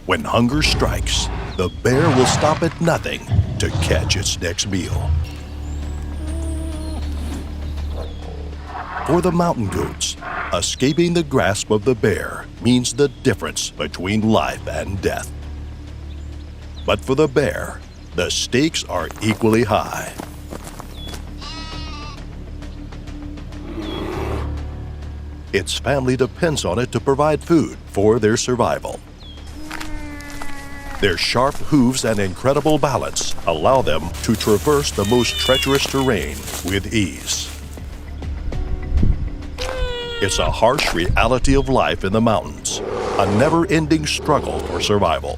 When hunger strikes, the bear will stop at nothing to catch its next meal. For the mountain goats, escaping the grasp of the bear means the difference between life and death. But for the bear, the stakes are equally high. Its family depends on it to provide food for their survival. Their sharp hooves and incredible balance allow them to traverse the most treacherous terrain with ease. It's a harsh reality of life in the mountains, a never-ending struggle for survival.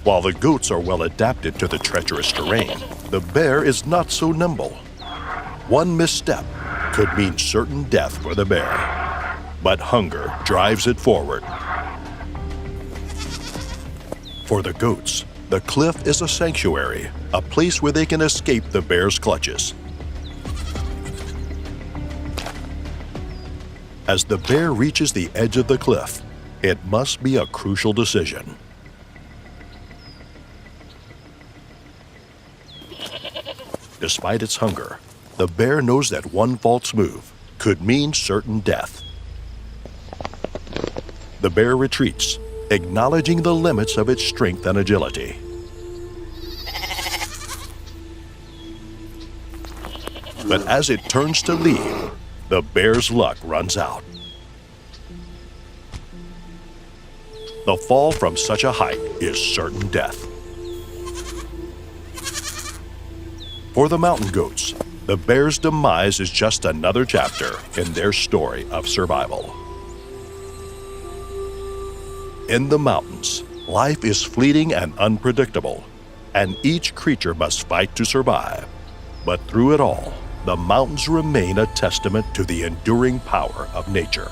While the goats are well adapted to the treacherous terrain, the bear is not so nimble. One misstep could mean certain death for the bear, but hunger drives it forward. For the goats, the cliff is a sanctuary, a place where they can escape the bear's clutches. As the bear reaches the edge of the cliff, it must be a crucial decision. Despite its hunger, the bear knows that one false move could mean certain death. The bear retreats, acknowledging the limits of its strength and agility. But as it turns to leave, the bear's luck runs out. The fall from such a height is certain death. For the mountain goats, the bear's demise is just another chapter in their story of survival. In the mountains, life is fleeting and unpredictable, and each creature must fight to survive. But through it all, the mountains remain a testament to the enduring power of nature.